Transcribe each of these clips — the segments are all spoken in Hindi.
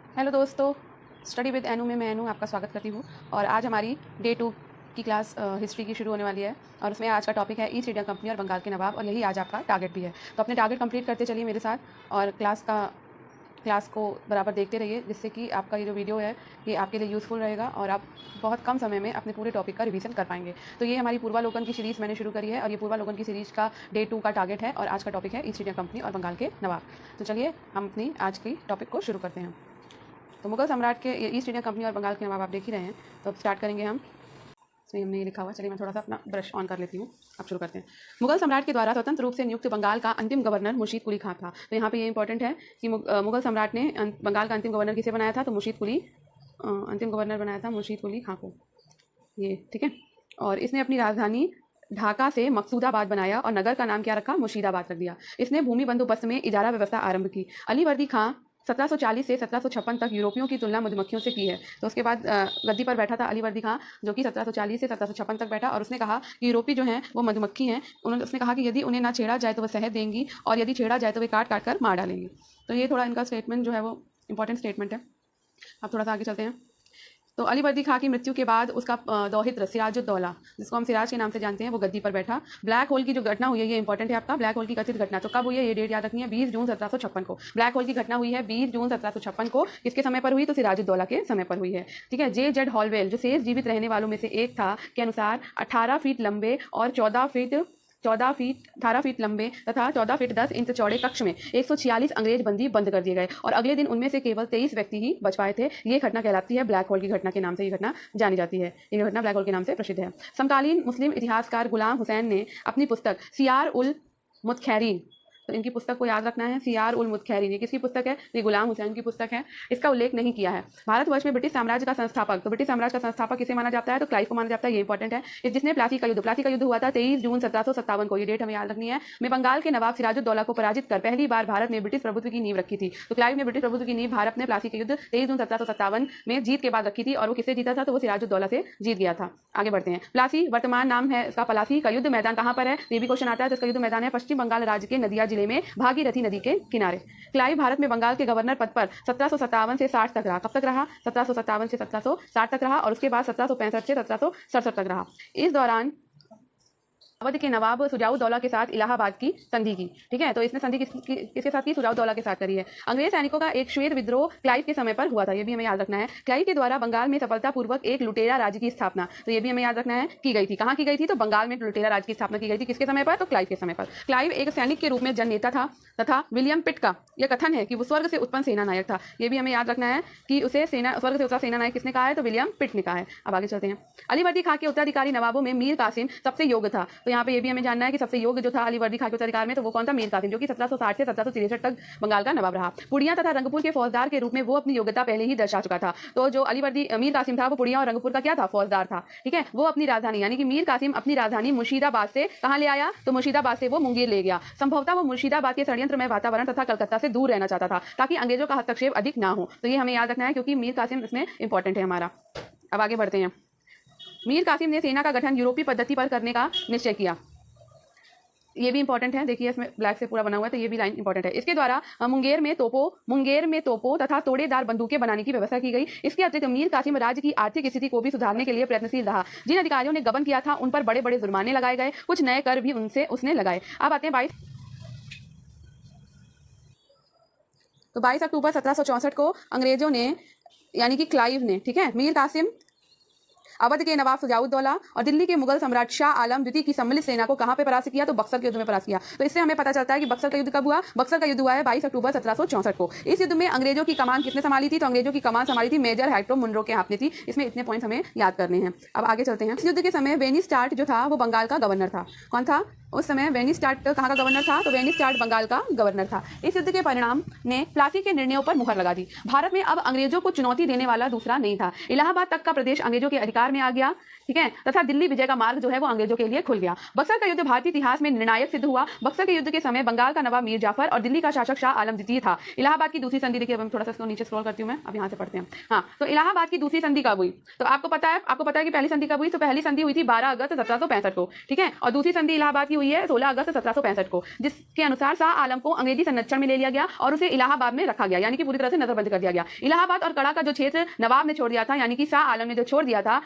हेलो दोस्तों, स्टडी विद एनू में मैं एनू आपका स्वागत करती हूँ। और आज हमारी डे 2 की क्लास हिस्ट्री की शुरू होने वाली है। और उसमें आज का टॉपिक है ईस्ट इंडिया कंपनी और बंगाल के नवाब, और यही आज आपका टारगेट भी है। तो अपने टारगेट कंप्लीट करते चलिए मेरे साथ, और क्लास को बराबर देखते रहिए, जिससे कि आपका ये जो वीडियो है ये आपके लिए यूज़फुल रहेगा और आप बहुत कम समय में अपने पूरे टॉपिक का रिवीजन कर पाएंगे। तो ये हमारी पूर्वालोकन की सीरीज़ मैंने शुरू करी है, और ये पूर्वालोकन की सीरीज़ का डे 2 का टारगेट है, और आज का टॉपिक है ईस्ट इंडिया कंपनी और बंगाल के नवाब। तो चलिए हम अपनी आज की टॉपिक को शुरू करते हैं। तो मुगल सम्राट के ईस्ट इंडिया कंपनी और बंगाल के नवाब आप देख ही रहे हैं। तो अब स्टार्ट करेंगे हम। इसमें हमने ये लिखा हुआ, चलिए मैं थोड़ा सा अपना ब्रश ऑन कर लेती हूँ। अब शुरू करते हैं। मुगल सम्राट के द्वारा स्वतंत्र रूप से नियुक्त बंगाल का अंतिम गवर्नर मुर्शीद कुली खां था। तो यहाँ पे ये इंपॉर्टेंट है कि मुगल सम्राट ने बंगाल का अंतिम गवर्नर किसे बनाया था, तो अंतिम गवर्नर बनाया था मुर्शीद कुली खां को। ये ठीक है। और इसने अपनी राजधानी ढाका से मकसूदाबाद बनाया और नगर का नाम क्या रखा, मुर्शीदाबाद रख दिया। इसने भूमि बंदोबस्त में इजारा व्यवस्था आरंभ की। अली वर्दी खां 1740 से 1756 तक यूरोपियों की तुलना मधुमक्खियों से की है। तो उसके बाद गद्दी पर बैठा था अली वर्दी खां, जो कि 1740 से 1756 तक बैठा, और उसने कहा कि यूरोपी जो हैं वो मधुमक्खी हैं। उसने कहा कि यदि उन्हें ना छेड़ा जाए तो वह शहद देंगी, और यदि छेड़ा जाए तो वे काट काट कर मार डालेंगी। तो ये थोड़ा इनका स्टेटमेंट जो है वो इंपॉर्टेंट स्टेटमेंट है। अब थोड़ा सा आगे चलते हैं। तो अली वर्दी खां की मृत्यु के बाद उसका दौहित्र सिराजुद्दौला, जिसको हम सिराज के नाम से जानते हैं, वो गद्दी पर बैठा। ब्लैक होल की जो घटना हुई है ये इंपॉर्टेंट है आपका। ब्लैक होल की कथित घटना तो कब हुई है, ये डेट याद रखनी है, 20 जून 1756 को। ब्लैक होल की घटना हुई है 20 जून 1756 को। किसके समय पर हुई, तो सिराजुद्दौला के समय पर हुई है। ठीक है। J.Z. हॉलवेल, जो शेष जीवित रहने वालों में से एक था, के अनुसार 18 फीट लंबे और 18 फीट लंबे तथा 14 फीट 10 इंच चौड़े कक्ष में 146 अंग्रेज बंदी बंद कर दिए गए, और अगले दिन उनमें से केवल 23 व्यक्ति ही बच पाए थे। ये घटना कहलाती है ब्लैक होल की घटना के नाम से, ये घटना जानी जाती है। ये घटना ब्लैक होल के नाम से प्रसिद्ध है। समकालीन मुस्लिम इतिहासकार गुलाम हुसैन ने अपनी पुस्तक सियार उल मुतखैरीन, तो इनकी पुस्तक को याद रखना है, सियार उल मुतखैरीन। ये किसकी पुस्तक है, ये गुलाम हुसैन की पुस्तक है। इसका उल्लेख नहीं किया है। भारतवर्ष में ब्रिटिश साम्राज्य का संस्थापक, तो ब्रिटिश साम्राज्य का संस्थापक किसे माना जाता है, तो क्लाइव को माना जाता है। ये इंपॉर्टेंट है। जिसने प्लासी का युद्ध हुआ था 23 जून 1757 को, ये डेट हमें याद रखनी है, में बंगाल के नवाब सिराजुद्दौला को पराजित कर पहली बार भारत में ब्रिटिश प्रभुत्व की नींव रखी थी। तो क्लाइव ने ब्रिटिश प्रभुत्व की नींव भारत में प्लासी के युद्ध 23 जून 1757 में जीत के बाद रखी थी, और वो किससे जीता था, तो वो सिराजुद्दौला से जीत गया था। आगे बढ़ते हैं। प्लासी वर्तमान नाम है इसका पलासी का। युद्ध मैदान कहाँ पर है, ये भी क्वेश्चन आता है। तो इसका युद्ध मैदान है पश्चिम बंगाल राज्य के नदिया जिले में भागीरथी नदी के किनारे। क्लाइव भारत में बंगाल के गवर्नर पद पर 1757 से 60 तक रहा। कब तक रहा, 1757 से 1760 तक रहा, और उसके बाद 1765 से 1767 तक रहा। इस दौरान अवध के नवाब सुजाउद्दौला के साथ इलाहाबाद की संधि की। ठीक है। तो इसने संधि किसके साथ की, सुजाउद्दौला के साथ करी है। अंग्रेज सैनिकों का एक श्वेत विद्रोह क्लाइव के समय पर हुआ था, ये भी हमें याद रखना है। क्लाइव के द्वारा बंगाल में सफलतापूर्वक एक लुटेरा राज्य की स्थापना, तो ये भी हमें याद रखना है, की गई थी। कहाँ की गई थी, तो बंगाल में लुटेरा राज्य की स्थापना की गई थी। किसके समय पर, तो क्लाइव के समय पर। क्लाइव एक सैनिक के रूप में जननेता था, तथा विलियम पिट का यह कथन है कि वो स्वर्ग से उत्पन्न सेना नायक था। ये भी हमें याद रखना है कि उसे स्वर्ग से उतरा सेना नायक किसने कहा है, तो विलियम पिट ने कहा है। अब आगे चलते हैं। अली वर्दी खां के उत्तराधिकारी नवाबों में मीर कासिम सबसे योग्य था। तो यहाँ पे ये भी हमें जानना है कि सबसे योग्य जो था अली वर्दी खां के उत्तराधिकार में, तो वो कौन था, मीर कासिम, जो कि 1760 से 1763 तक बंगाल का नवाब रहा। पुड़िया तथा रंगपुर के फौजदार के रूप में वो अपनी योग्यता पहले ही दर्शा चुका था। तो जो मीर कासिम था वो पुड़िया और रंगपुर का क्या था, फौजदार था। ठीक है। वो अपनी राजधानी, यानी कि मीर कासिम अपनी राजधानी मुर्शीदाबाद से कहाँ ले आया, तो मुर्शीदाबाद से वो मुंगेर ले गया। संभवतः वो मुर्शीदाबाद के षड्यंत्रमय वातावरण तथा कलकत्ता से दूर रहना चाहता था, ताकि अंग्रेजों का हस्तक्षेप अधिक ना हो। तो ये हमें याद रखना है, क्योंकि मीर कासिम इसमें इंपॉर्टेंट है हमारा। अब आगे बढ़ते हैं। मीर कासिम ने सेना का गठन यूरोपीय पद्धति पर करने का निश्चय किया। ये भी इंपॉर्टेंट है, देखिए इसमें ब्लैक से पूरा बना हुआ है, तो ये भी लाइन इंपॉर्टेंट है। इसके द्वारा मुंगेर में तोपों तथा तोड़ेदार बंदूकें बनाने की व्यवस्था की गई। इसके अतिरिक्त मीर कासिम राज्य की आर्थिक स्थिति को भी सुधारने के लिए प्रयत्नशील रहा। जिन अधिकारियों ने गबन किया था उन पर बड़े बड़े जुर्माने लगाए गए, कुछ नए कर भी उसने लगाए। अब आते हैं 22 अक्टूबर 1764 को अंग्रेजों ने, यानी कि क्लाइव ने, ठीक है, मीर कासिम, अवध के नवाब सुजाउद्दौला और दिल्ली के मुगल सम्राट शाह आलम द्वितीय की सम्मिलित सेना को कहां पे परास्त किया, तो बक्सर के युद्ध में परास्त किया। तो इससे हमें पता चलता है कि बक्सर का युद्ध कब हुआ, बक्सर का युद्ध हुआ है 22 अक्टूबर 1764 को। इस युद्ध में अंग्रेजों की कमान किसने संभाली थी, तो अंग्रेजों की कमान संभाली थी मेजर हेक्टर मुनरो के हाथ में थी। इसमें इतने पॉइंट्स हमें याद करने हैं। अब आगे चलते हैं। इस युद्ध के समय वेनिस्टार्ट जो था वो बंगाल का गवर्नर था। कौन था उस समय, वेनिस्टार्ट कहाँ का गवर्नर था, तो वेनिस्टार्ट बंगाल का गवर्नर था। इस युद्ध के परिणाम ने प्लासी के निर्णयों पर मुहर लगा दी। भारत में अब अंग्रेजों को चुनौती देने वाला दूसरा नहीं था। इलाहाबाद तक का प्रदेश अंग्रेजों के अधिकार अधिकार में आ गया, ठीक है, तथा दिल्ली विजय का मार्ग जो है वो अंग्रेजों के लिए खुल गया। बक्सर का युद्ध भारतीय इतिहास में निर्णायक सिद्ध हुआ। बक्सर के युद्ध के समय बंगाल का नवाब मीर जाफर और दिल्ली का शासक शाह आलम द्वितीय था। इलाहाबाद की दूसरी संधि, देखिए अब हम थोड़ा सा इसको नीचे स्क्रॉल करती हूँ मैं, अब यहाँ से पढ़ते हैं। हाँ, तो इलाहाबाद की दूसरी संधि कब हुई? तो आपको पता है कि पहली संधि कब हुई? तो पहली संधि हुई थी 12 अगस्त 1765 को, ठीक है, और दूसरी संधि इलाहाबाद की हुई है 16 अगस्त 1765 को, जिसके अनुसार शाह आलम को अंग्रेजी संरक्षण में ले लिया गया और उसे इलाहाबाद में रखा गया, यानी कि पूरी तरह से नजरबंद कर दिया गया। इलाहाबाद और कड़ा का जो क्षेत्र नवाब ने छोड़ दिया था, यानी कि शाह आलम ने जो छोड़ दिया था,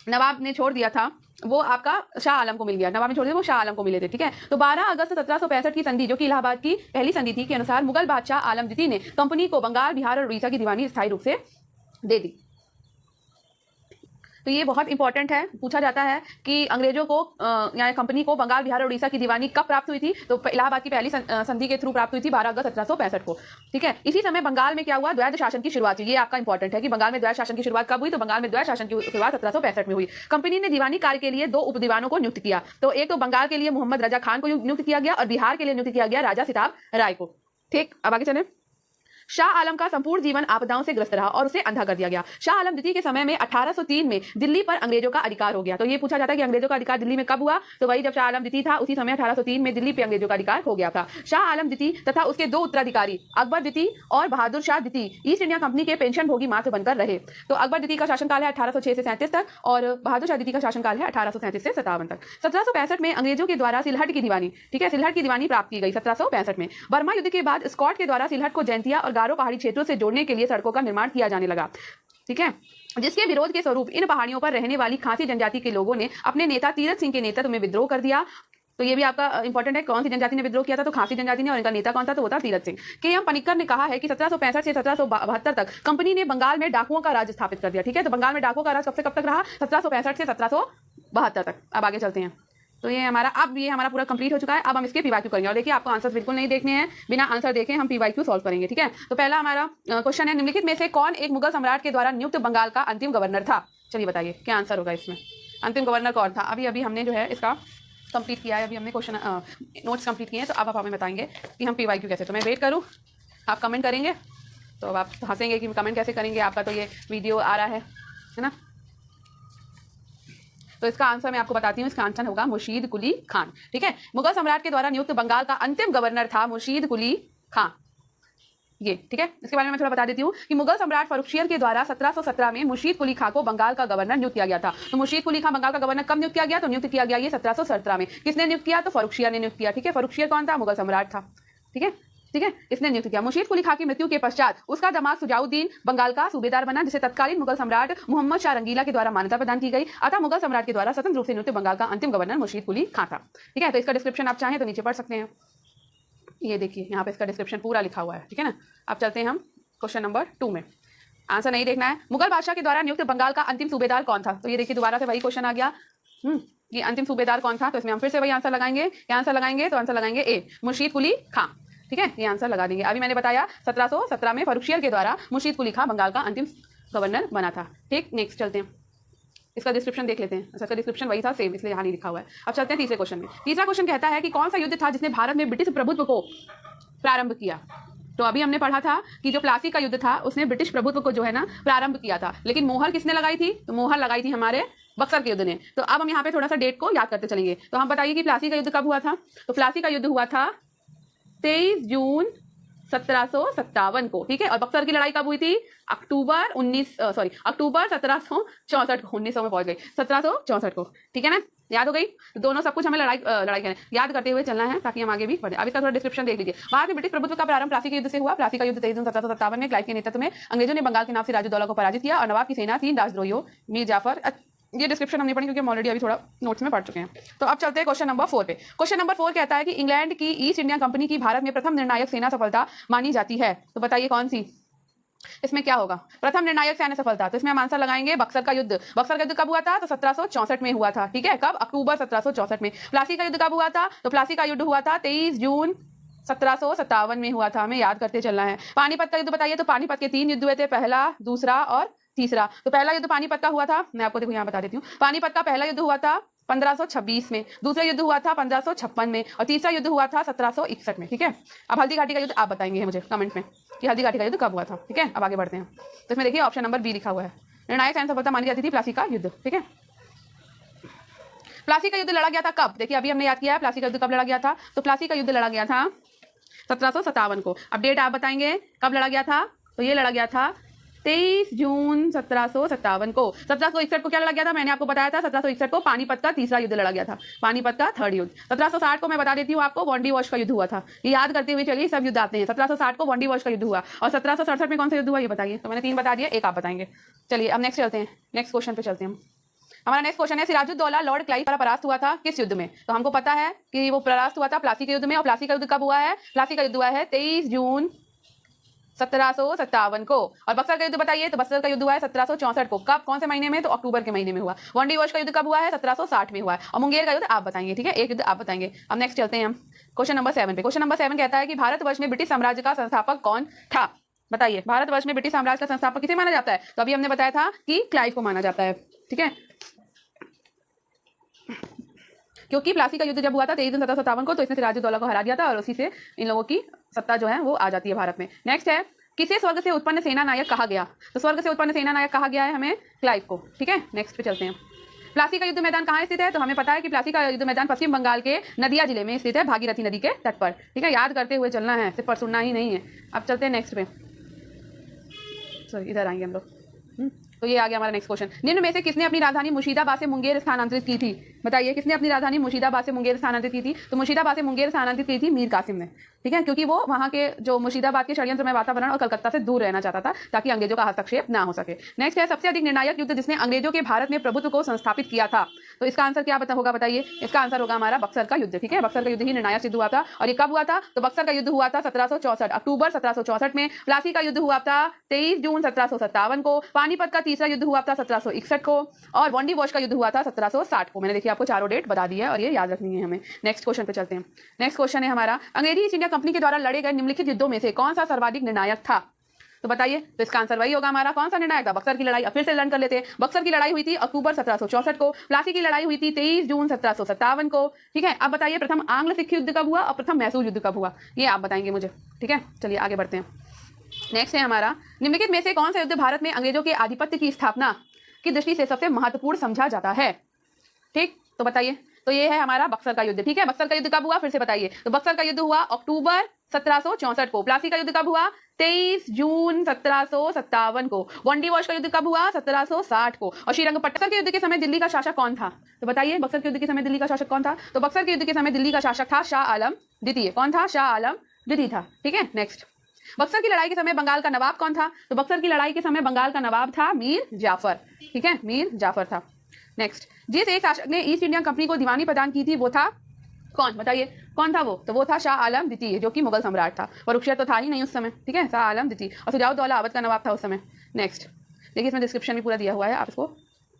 नवाब ने छोड़ दिया था, वो आपका शाह आलम को मिल गया। नवाब ने छोड़ दिया, वो शाह आलम को मिले थे, ठीक है। तो 12 अगस्त 1765 की संधि, जो कि इलाहाबाद की पहली संधि थी, के अनुसार मुगल बादशाह आलम द्वितीय ने कंपनी को बंगाल, बिहार और उड़ीसा की दीवानी स्थायी रूप से दे दी। तो ये बहुत इंपॉर्टेंट है, पूछा जाता है कि अंग्रेजों को या कंपनी को बंगाल, बिहार और उड़ीसा की दीवानी कब प्राप्त हुई थी? तो इलाहाबाद की पहली संधि के थ्रू प्राप्त हुई थी 12 अगस्त 1765 को, ठीक है। इसी समय बंगाल में क्या हुआ? द्वैध शासन की शुरुआत हुई। ये आपका इंपॉर्टेंट है कि बंगाल में द्वैध शासन की शुरुआत कब हुई? तो बंगाल में द्वैध शासन की शुरुआत 1765 में हुई। कंपनी ने दीवानी कार्य के लिए 2 उपदीवानों को नियुक्त किया। तो एक तो बंगाल के लिए मोहम्मद रजा खान को नियुक्त किया गया और बिहार के लिए नियुक्त किया गया राजा सिताब राय को, ठीक। अब आगे चले। शाह आलम का संपूर्ण जीवन आपदाओं से ग्रस्त रहा और उसे अंधा कर दिया गया। शाह आलम द्वितीय के समय में 1803 में दिल्ली पर अंग्रेजों का अधिकार हो गया। तो ये पूछा जाता है कि अंग्रेजों का अधिकार दिल्ली में कब हुआ? तो वही जब शाह आलम द्वितीय था, उसी समय 1803 में दिल्ली पे अंग्रेजों का अधिकार हो गया था। शाह आलम द्वितीय तथा उसके 2 उत्तराधिकारी अकबर द्वितीय और बहादुर शाह द्वितीय ईस्ट इंडिया कंपनी के पेंशन भोगी मात्र बनकर रहे। तो अकबर द्वितीय का शासनकाल है 1806 से 37 तक और बहादुर शाह द्वितीय का शासनकाल है 1837 से 57 तक। 1765 में अंग्रेजों के द्वारा सिलहट की दीवानी, ठीक है, सिलहट की दीवानी प्राप्त की गई 1765 में। बर्मा युद्ध के बाद स्कॉट के द्वारा सिलहट को जैंतिया और गारो पहाड़ी क्षेत्रों से जोड़ने के लिए सड़कों का निर्माण किया जाने लगा, ठीक है, जिसके विरोध के स्वरूप इन पहाड़ियों पर रहने वाली खासी जनजाति के लोगों ने अपने नेता तीरथ सिंह के नेतृत्व में विद्रोह कर दिया। तो ये भी आपका इंपॉर्टेंट है, कौन सी जनजाति ने विद्रोह किया था? तो खासी जनजाति ने, और इनका नेता कौन था? तो वो था तीरथ सिंह। के.एम. पनिक्कर ने कहा है कि 1765 से 1772 तक कंपनी ने बंगाल में डाकुओं का राज स्थापित कर दिया, ठीक है। तो बंगाल में डाकुओं का राज कब से कब तक रहा? 1765 से 1772 तक। अब आगे चलते हैं। तो ये हमारा पूरा कंप्लीट हो चुका है। अब हम इसके पीवाईक्यू करेंगे और देखिए आपको आंसर बिल्कुल नहीं देखने हैं, बिना आंसर देखे हम पीवाईक्यू सॉल्व करेंगे, ठीक है। तो पहला हमारा क्वेश्चन है, निम्नलिखित में से कौन एक मुगल सम्राट के द्वारा नियुक्त बंगाल का अंतिम गवर्नर था? चलिए बताइए क्या आंसर होगा इसमें। अंतिम गवर्नर कौन था? अभी हमने जो है इसका कंप्लीट किया है, अभी हमने क्वेश्चन नोट्स कंप्लीट किए हैं। तो अब आप हमें बताएंगे कि हम पीवाईक्यू कैसे, तो मैं वेट करूँ, आप कमेंट करेंगे तो अब आप हंसेंगे कि कमेंट कैसे करेंगे, आपका तो ये वीडियो आ रहा है ना। तो इसका आंसर मैं आपको बताती हूँ, इसका आंसर होगा मुर्शीद कुली खान, ठीक है। मुगल सम्राट के द्वारा नियुक्त बंगाल का अंतिम गवर्नर था मुर्शीद कुली खान, ये ठीक है। इसके बारे में मैं थोड़ा बता देती हूँ कि मुगल सम्राट फर्रुखशियर के द्वारा 1717 में मुर्शीद कुली खां को बंगाल का गवर्नर नियुक्त किया गया था। तो मुर्शीद कुली खां बंगाल का गवर्नर कब नियुक्त किया गया? तो नियुक्त किया गया ये 1717 में। किसने नियुक्त किया? तो फर्रुखशियर ने नियुक्त किया, ठीक है। फर्रुखशियर कौन था? मुगल सम्राट था, ठीक है, ठीक है, इसने नियुक्त किया। मुर्शीद कुली खां की मृत्यु के पश्चात उसका दामाद सुजाउद्दीन बंगाल का सूबेदार बना, जिसे तत्कालीन मुगल सम्राट मोहम्मद शाह रंगीला के द्वारा मान्यता प्रदान की गई। अतः मुगल सम्राट के द्वारा स्वतंत्र रूप से नियुक्त बंगाल का अंतिम गवर्नर मुर्शीद कुली खां था, ठीक है। तो इसका डिस्क्रिप्शन आप चाहें तो नीचे पढ़ सकते हैं, ये देखिए यहाँ पे इसका डिस्क्रिप्शन पूरा लिखा हुआ है, ठीक है ना। अब चलते हैं हम क्वेश्चन नंबर 2 में। आंसर नहीं देखना है। मुगल बादशाह के द्वारा नियुक्त बंगाल का अंतिम सूबेदार कौन था? तो ये देखिए दोबारा से वही क्वेश्चन आ गया। ये अंतिम सूबेदार कौन था? तो इसमें हम फिर से वही आंसर लगाएंगे। क्या आंसर लगाएंगे? तो आंसर लगाएंगे ए, मुर्शीद कुली खां, ठीक है, ये आंसर लगा देंगे। अभी मैंने बताया 1717 में फर्रुखशियर के द्वारा मुर्शीद कुली खां बंगाल का अंतिम गवर्नर बना था, ठीक। नेक्स्ट चलते हैं, इसका डिस्क्रिप्शन देख लेते हैं। अच्छा, इसका डिस्क्रिप्शन वही था सेम, इसलिए यहाँ नहीं लिखा हुआ है। अब चलते हैं तीसरे क्वेश्चन में। तीसरा क्वेश्चन कहता है कि कौन सा युद्ध था जिसने भारत में ब्रिटिश प्रभुत्व को प्रारंभ किया? तो अभी हमने पढ़ा था कि जो प्लासी का युद्ध था उसने ब्रिटिश प्रभुत्व को जो है ना प्रारंभ किया था, लेकिन मोहर किसने लगाई थी? तो मोहर लगाई थी हमारे बक्सर के युद्ध ने। तो अब हम यहाँ पे थोड़ा सा डेट को याद करते चलेंगे। तो हम बताइए कि प्लासी का युद्ध कब हुआ था? तो प्लासी का युद्ध हुआ था 23 जून 1757 को, ठीक है। और बक्सर की लड़ाई कब हुई थी? अक्टूबर 1764 को, 1900 में पहुंच गई, 1764 को, ठीक है ना, याद हो गई। तो दोनों सब कुछ हमें लड़ाई करें याद करते हुए चलना है ताकि हम आगे भी बढ़े। अब इसका थोड़ा डिस्क्रिप्शन देख लीजिए। भारत में ब्रिटिश प्रभुत्व का प्रारंभ प्लासी के युद्ध से हुआ। प्लासी का युद्ध 23 जून 1757 में क्लाइव के नेतृत्व में अंग्रेजों ने बंगाल के नाम से राजूदौला को पराजित किया और नवाब की सेना 3 राजद्रोहियों मीर जाफर, ये डिस्क्रिप्शन हमने पढ़ी क्योंकि हम ऑलरेडी अभी थोड़ा नोट्स में पढ़ चुके हैं। तो अब चलते हैं क्वेश्चन नंबर 4 पे। क्वेश्चन नंबर 4 कहता है कि इंग्लैंड की ईस्ट इंडिया कंपनी की भारत में प्रथम निर्णायक सेना सफलता मानी जाती है। तो बताइए कौन सी? इसमें क्या होगा? प्रथम निर्णायक सैन्य सफलता। तो इसमें हम आंसर लगाएंगे बक्सर का युद्ध। बक्सर का युद्ध कब हुआ था? तो 1764 में हुआ था, ठीक है। कब? अक्टूबर 1764 में। प्लासी का युद्ध कब हुआ था? तो प्लासी का युद्ध हुआ था 23 जून 1757 में हुआ था, हमें याद करते चलना है। पानीपत का युद्ध बताइए। तो पानीपत के 3 युद्ध हुए थे, पहला, दूसरा और तीसरा। तो पहला युद्ध पानीपत का हुआ था, मैं आपको देखो यहाँ बता देती हूँ। पानीपत का पहला युद्ध हुआ था 1526 में, दूसरा युद्ध हुआ था 1556 में और तीसरा युद्ध हुआ था 1761 में, ठीक है। अब हल्दी घाटी का युद्ध आप बताएंगे मुझे कमेंट में कि हल्दी घाटी का युद्ध कब हुआ था, ठीक है। अब आगे बढ़ते हैं। तो इसमें देखिए ऑप्शन नंबर बी लिखा हुआ है, निर्णायक सैन्य सफलता मानी जाती थी प्लासी का युद्ध। ठीक है, प्लासी का युद्ध लड़ा गया था कब? देखिए अभी हमने याद किया है प्लासी का युद्ध कब लड़ा गया था। तो प्लासी का युद्ध लड़ा गया था 1757 को। अब डेट आप बताएंगे कब लड़ा गया था। तो ये लड़ा गया था 23 जून 1757 को। 1761 को क्या लड़ा गया था? मैंने आपको बताया था 1761 को पानीपत का तीसरा युद्ध लड़ा गया था, पानीपत का थर्ड युद्ध। 1760 को मैं बता देती हूँ आपको, वॉन्डी वॉश का युद्ध हुआ था। ये याद करते हुए चलिए, सब युद्ध आते हैं। 1760 को वॉन्डी वॉश का युद्ध हुआ, और 1767 में कौन सा युद्ध हुआ ये बताइए। तो मैंने 3 बता दिया, एक आप बताएंगे। चलिए अब नेक्स्ट चलते हैं, नेक्स्ट क्वेश्चन पे चलते हैं हम। हमारा नेक्स्ट क्वेश्चन है, सिराजुद्दौला लॉर्ड क्लाइव द्वारा परास्त हुआ था किस युद्ध में? तो हमको पता है कि वो परास्त हुआ था प्लासी के युद्ध में। और प्लासी का युद्ध कब हुआ है? प्लासी का युद्ध हुआ है 23 जून 1757 को। और बक्सर का युद्ध बताइए। तो बक्सर का युद्ध हुआ है 1764 को। कब, कौन से महीने में? तो अक्टूबर के महीने में हुआ। वॉन्डी वॉश का युद्ध कब हुआ है? 1760 में हुआ है। और मुंगेर का युद्ध आप बताएंगे। ठीक है, एक युद्ध आप बताएंगे। अब नेक्स्ट चलते हैं हम क्वेश्चन नंबर 7 पे। क्वेश्चन नंबर 7 कहता है कि भारतवर्ष में ब्रिटिश साम्राज्य का संस्थापक कौन था? बताइए, भारतवर्ष में ब्रिटिश साम्राज्य का संस्थापक किसे माना जाता है? तो अभी हमने बताया था कि क्लाइव को माना जाता है। ठीक है, क्योंकि प्लासी का युद्ध जब हुआ था 23 जून 1757 को, तो इसने सिराजुद्दौला को हरा दिया था, और उसी से इन लोगों की सत्ता जो है वो आ जाती है भारत में। नेक्स्ट है, किसे स्वर्ग से उत्पन्न सेना नायक कहा गया? तो स्वर्ग से उत्पन्न सेना नायक कहा गया है हमें क्लाइव को। ठीक है, नेक्स्ट पे चलते हैं। प्लासी का युद्ध मैदान कहाँ स्थित है? तो हमें पता है कि प्लासी का युद्ध मैदान पश्चिम बंगाल के नदिया जिले में स्थित है, भागीरथी नदी के तट पर। ठीक है, याद करते हुए चलना है, सिर्फ पर सुनना ही नहीं है। अब चलते हैं नेक्स्ट पे, सॉरी इधर आएंगे हम लोग। तो ये आ गया हमारा नेक्स्ट क्वेश्चन। निम्न में से किसने अपनी राजधानी मुर्शिदाबाद से मुंगेर स्थानांतरित की थी? बताइए, किसने अपनी राजधानी मुर्शिदाबाद से मुंगेर स्थानांतरित की थी? तो मुर्शिदाबाद से मुंगेर स्थानांतरित की थी मीर कासिम ने। ठीक है, क्योंकि वो वहां के जो मुर्शिदाबाद के षड्यंत्रमय वातावरण और कलकत्ता से दूर रहना चाहता था, ताकि अंग्रेजों का हस्तक्षेप ना हो सके। नेक्स्ट है, सबसे अधिक निर्णायक युद्ध जिसने अंग्रेजों के भारत में प्रभुत्व को संस्थापित किया था? तो इसका आंसर क्या होगा बताइए। इसका आंसर होगा हमारा बक्सर का युद्ध। ठीक है, बक्सर का युद्ध ही निर्णायक सिद्ध हुआ था। और ये कब हुआ था? तो बक्सर का युद्ध हुआ था 1764 अक्टूबर 1764 में। प्लासी का युद्ध हुआ था 23 जून 1757 को। पानीपत का तीसरा युद्ध हुआ था 1761 को। और वॉन्डी वॉश का युद्ध हुआ था 1760 को। मैंने देखिए आपको चारों डेट बता दी है, और ये याद रखनी है हमें। नेक्स्ट क्वेश्चन पे चलते हैं। नेक्स्ट क्वेश्चन है हमारा, अंग्रेजी ईस्ट इंडिया कंपनी के द्वारा लड़े गए निम्नलिखित युद्धों में से कौन सा सर्वाधिक निर्णायक था? तो बताइए। तो इसका आंसर वही होगा हमारा, कौन सा निर्णायक था? बक्सर की लड़ाई। अब फिर से लर्न कर लेते हैं। बक्सर की लड़ाई हुई थी अक्टूबर 1764 को। प्लासी की लड़ाई हुई थी 23 जून 1757 को। ठीक है, अब बताइए प्रथम आंग्ल सिख युद्ध कब हुआ और प्रथम मैसूर युद्ध कब हुआ, ये आप बताएंगे मुझे। ठीक है, चलिए आगे बढ़ते हैं। नेक्स्ट है हमारा, निम्नलिखित में से कौन सा युद्ध भारत में अंग्रेजों के आधिपत्य की स्थापना की दृष्टि से सबसे महत्वपूर्ण समझा जाता है? ठीक, तो बताइए। तो ये है हमारा बक्सर का युद्ध। ठीक है, बक्सर का युद्ध कब हुआ फिर से बताइए। तो बक्सर का युद्ध हुआ अक्टूबर 1764 को। प्लासी का युद्ध कब हुआ? 23 जून 1757 को। वॉन्डी वॉश का युद्ध कब हुआ? 1760 को। और श्रीरंगपट्टन के युद्ध के समय दिल्ली का शासक कौन था? तो बताइए, बक्सर के युद्ध के समय दिल्ली का शासक कौन था? तो बक्सर के युद्ध के समय दिल्ली का शासक था शाह आलम द्वितीय। कौन था? शाह आलम द्वितीय था। ठीक है, नेक्स्ट, बक्सर की लड़ाई के समय बंगाल का नवाब कौन था? तो बक्सर की लड़ाई के समय बंगाल का नवाब था मीर जाफर। ठीक है, मीर जाफर था। नेक्स्ट, जिस एक शासक ने ईस्ट इंडिया कंपनी को दीवानी प्रदान की थी वो था कौन? बताइए, कौन था वो? तो वो था शाह आलम द्वितीय, जो कि मुगल सम्राट था। परुक्षेत्र तो था ही नहीं उस समय। ठीक है, शाह आलम द्वितीय। और सुजाउद्दौला अवध का नवाब था उस समय। नेक्स्ट देखिए, इसमें डिस्क्रिप्शन भी पूरा दिया हुआ है, आप इसको,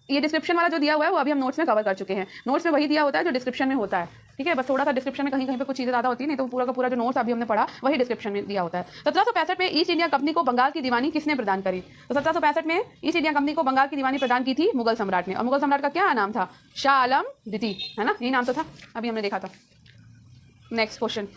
ये डिस्क्रिप्शन वाला जो दिया हुआ है वो अभी हम नोट्स में कवर कर चुके हैं। नोट्स में वही दिया होता है जो डिस्क्रिप्शन में होता है। ठीक है, बस थोड़ा सा डिस्क्रिप्शन में कहीं कहीं पे कुछ चीज़ें ज़्यादा होती है, नहीं तो पूरा का पूरा जो नोट्स अभी हमने पढ़ा वही डिस्क्रिप्शन में दिया होता है। 1765 में ईस्ट इंडिया कंपनी को बंगाल की दीवानी किसने प्रदान करी? तो 1765 में ईस्ट इंडिया कंपनी को बंगाल की दीवानी प्रदान की थी मुगल सम्राट ने। और मुगल सम्राट का क्या नाम था? शाह आलम द्वितीय, है ना, यही नाम तो था, अभी हमने देखा था। नेक्स्ट क्वेश्चन,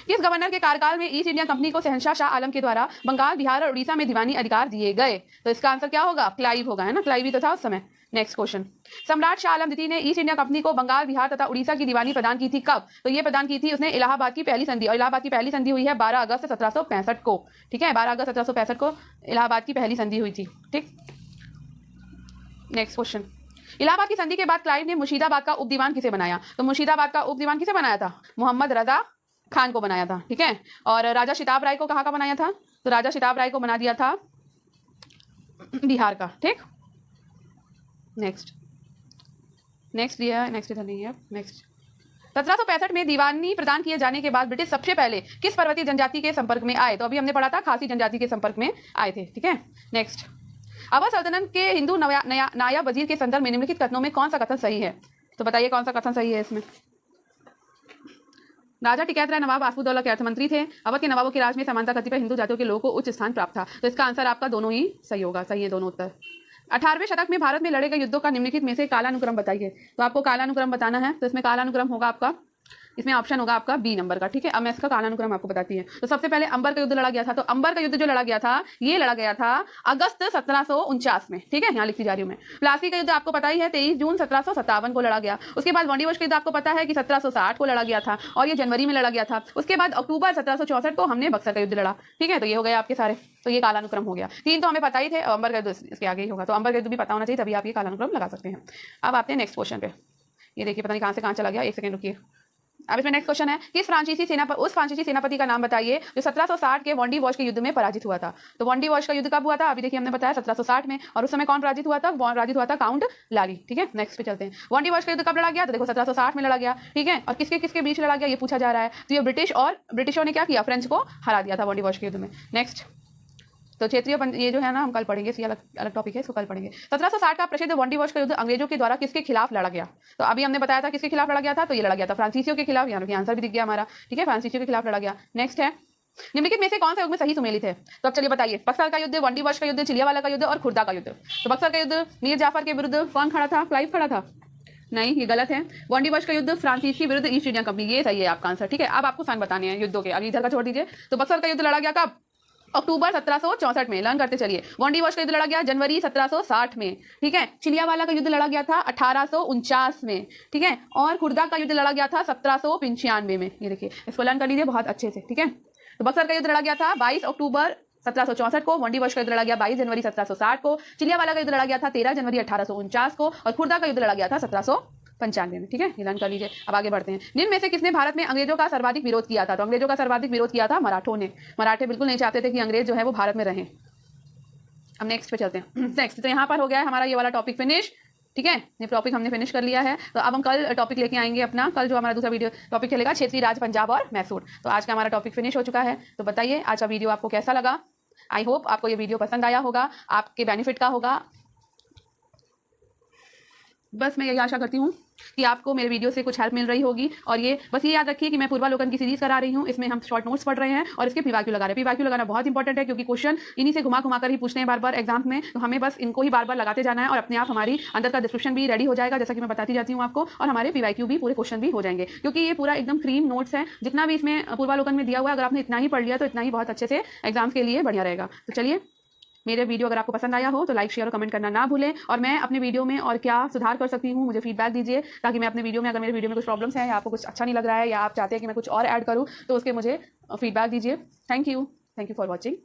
किस गवर्नर के कार्यकाल में ईस्ट इंडिया कंपनी को शहंशाह शाह आलम के द्वारा बंगाल, बिहार और उड़ीसा में दीवानी अधिकार दिए गए? तो इसका आंसर क्या होगा? क्लाइव होगा, है ना, क्लाइव ही तो था उस समय। नेक्स्ट क्वेश्चन, सम्राट शाह आलम द्वितीय ने ईस्ट इंडिया कंपनी को बंगाल, बिहार तथा उड़ीसा की दीवानी प्रदान की थी कब? तो ये प्रदान की थी उसने इलाहाबाद की पहली संधि, और इलाहाबाद की पहली संधि हुई है 12 अगस्त 1765 को। ठीक है, 12 अगस्त 1765 को इलाहाबाद की पहली संधि हुई थी। ठीक, नेक्स्ट क्वेश्चन, इलाहाबाद की संधि के बाद क्लाइव ने मुर्शिदाबाद का उपदीवान किसे बनाया? तो मुर्शिदाबाद का उपदीवान किसे बनाया था? मोहम्मद रजा खान को बनाया था। ठीक है, और राजा शिताब राय को कहाँ का बनाया था? तो राजा शिताब राय को बना दिया था बिहार का। ठीक, नेक्स्ट दिया है, नेक्स्ट इधर नहीं है। नेक्स्ट, 1765 में दीवानी प्रदान किए जाने के बाद ब्रिटिश सबसे पहले किस पर्वतीय जनजाति के संपर्क में आए? तो अभी हमने पढ़ा था खासी जनजाति के संपर्क में आए थे। ठीक है, नेक्स्ट, अवध सल्तनत के हिंदू नायब वजीर के संदर्भ में निम्नलिखित कथनों में कौन सा कथन सही है? तो बताइए कौन सा कथन सही है इसमें। राजा टिकैत राय नवाब आसफुद्दौला के अर्थमंत्री थे। अवध के नवाबों के राज में समानता कतिपय हिंदू जातियों के लोगों को उच्च स्थान प्राप्त था। तो इसका आंसर आपका दोनों ही सही होगा, सही है दोनों उत्तर। 18वें शतक में भारत में लड़े गए युद्धों का निम्नलिखित में से कालानुक्रम बताइए। तो आपको कालानुक्रम बताना है, तो इसमें कालानुक्रम होगा आपका इसमें ऑप्शन होगा आपका बी नंबर का। ठीक है, अब मैं इसका कालानुक्रम आपको बताती है। तो सबसे पहले अंबर का युद्ध लड़ा गया था। तो अंबर का युद्ध जो लड़ा गया था, ये लड़ा गया था अगस्त 1749 में। ठीक है, यहाँ लिखती जा रही हूँ मैं। प्लासी का युद्ध आपको पता ही है 23 जून 1757 को लड़ा गया। उसके बाद वॉन्डिवोश का युद्ध आपको पता है कि 1760 को लड़ा गया था और ये जनवरी में लड़ा गया था। उसके बाद अक्टूबर 1764 को हमने बक्सर का युद्ध लड़ा। ठीक है, तो ये हो गए आपके सारे। तो ये कालानुक्रम हो गया। 3 तो हमें पता ही थे, अंबर का युद्ध इसके आगे ही होगा। तो अंबर का युद्ध भी पता होना चाहिए, तभी आप ये कालानुक्रम लगा सकते हैं। अब आते हैं नेक्स्ट क्वेश्चन पे। ये देखिए पता नहीं कहाँ से कहाँ चला गया, एक सेकंड रुकिए। अब इसमें नेक्स्ट क्वेश्चन है कि उस फ्रांसीसी सेनापति का नाम बताइए जो 1760 के वॉन्डिवोश के युद्ध में पराजित हुआ था। तो वॉन्डिवोश का युद्ध कब हुआ था? अभी देखिए हमने बताया 1760 में, और उस समय कौन पराजित हुआ था? पराजित हुआ था काउंट लाली। ठीक है, नेक्स्ट पे चलते हैं। वॉन्डिवोश का युद्ध कब लड़ा गया? तो देखो 1760 में लड़ा गया। ठीक है, और किसके किसके बीच लड़ा गया ये पूछा जा रहा है। तो ये ब्रिटिशों ने क्या किया? फ्रेंच को हरा दिया था वॉन्डिवोश के युद्ध में। नेक्स्ट, तो क्षेत्रीय ये जो है ना हम कल पढ़ेंगे, इसकी अलग अलग टॉपिक है, इसको कल पढ़ेंगे। 1760 का प्रसिद्ध वॉन्डिवोश का युद्ध अंग्रेजों के द्वारा किसके खिलाफ लड़ा गया? तो अभी हमने बताया था किसके खिलाफ लड़ा गया था, तो ये लड़ा गया था फ्रांसीसियों के खिलाफ। यहाँ आंसर भी दिख गया हमारा। ठीक है, फ्रांसीसियों के खिलाफ लड़ा गया। नेक्स्ट है, निम्नलिखित में से कौन सा युग में सही सुमेलित है? तो अब चलिए बताइए, बक्सर का युद्ध, वॉन्डिवोश का युद्ध, चिलियावाला का युद्ध और खुर्दा का युद्ध। तो बक्सर का युद्ध मीर जाफर के विरुद्ध कौन खड़ा था? क्लाइव खड़ा था? नहीं, ये गलत है। वॉन्डिवोश का युद्ध फ्रांसीसी विरुद्ध ईस्ट इंडिया कंपनी, ये सही है आपका आंसर। ठीक है, अब आपको सन बताने हैं युद्धों के, अभी इधर का छोड़ दीजिए। तो बक्सर का युद्ध लड़ा गया कब? अक्टूबर 1764 में। लर्न करते चलिए। वॉन्डिवोश का युद्ध लड़ा गया जनवरी 1760 में। ठीक है, चिलियावाला का युद्ध लड़ा गया था 1849 में। ठीक है, और खुर्दा का युद्ध लड़ा गया था 1795 में। ये देखिए, इसको लर्न कर लीजिए बहुत अच्छे से। ठीक है, तो बक्सर का युद्ध लड़ा गया था 22 अक्टूबर 1764 को। वॉन्डिवोश का युद्ध लड़ा गया 22 जनवरी 1760 को। चिलियावाला का युद्ध लड़ा गया था 13 जनवरी 1849 को, और खुर्दा का युद्ध लड़ा गया था 1795 में। ठीक है, ये लर्न कर लीजिए। अब आगे बढ़ते हैं। निम्न में से किसने भारत में अंग्रेजों का सर्वाधिक विरोध किया था? तो अंग्रेजों का सर्वाधिक विरोध किया था मराठों ने। मराठे बिल्कुल नहीं चाहते थे कि अंग्रेज जो है वो भारत में रहें। अब नेक्स्ट पे चलते हैं। नेक्स्ट, तो यहाँ पर हो गया है हमारा ये वाला टॉपिक फिनिश। ठीक है, ये टॉपिक हमने फिनिश कर लिया है। तो अब हम कल टॉपिक लेके आएंगे अपना। कल जो हमारा दूसरा वीडियो टॉपिक चलेगा क्षेत्रीय राज पंजाब और मैसूर। तो आज का हमारा टॉपिक फिनिश हो चुका है। तो बताइए आज का वीडियो आपको कैसा लगा? आई होप आपको ये वीडियो पसंद आया होगा, आपके बेनिफिट का होगा। बस मैं यही आशा करती हूँ कि आपको मेरे वीडियो से कुछ हेल्प मिल रही होगी। और ये बस ये याद रखिए कि मैं पूर्वालोकन की सीरीज करा रही हूँ, इसमें हम शॉर्ट नोट्स पढ़ रहे हैं और इसके पीवाक्यू लगा रहे हैं। पीवाक्यू लगाना बहुत इंपॉर्टेंट है, क्योंकि क्वेश्चन इन्हीं से घुमा घुमा कर ही पूछते हैं बार बार एग्जाम में। तो हमें बस इनको ही बार बार लगाते जाना है, और अपने आप हमारी अंदर का डिस्क्रिप्शन भी रेडी हो जाएगा, जैसा कि मैं बताती जाती हूँ आपको। और हमारे पीवाक्यू भी पूरे क्वेश्चन भी हो जाएंगे, क्योंकि ये पूरा एकदम क्रीम नोट्स है। जितना भी इसमें पूर्वालोकन में दिया हुआ है, अगर आपने इतना ही पढ़ लिया तो इतना ही बहुत अच्छे से एग्जाम्स के लिए बढ़िया रहेगा। तो चलिए, मेरे वीडियो अगर आपको पसंद आया हो तो लाइक शेयर और कमेंट करना ना भूलें। और मैं अपने वीडियो में और क्या सुधार कर सकती हूँ मुझे फीडबैक दीजिए, ताकि मैं अपने वीडियो में, अगर मेरे वीडियो में कुछ प्रॉब्लम्स हैं या आपको कुछ अच्छा नहीं लग रहा है या आप चाहते हैं कि मैं कुछ और ऐड करूँ, तो उसके मुझे फीडबैक दीजिए। Thank you for watching.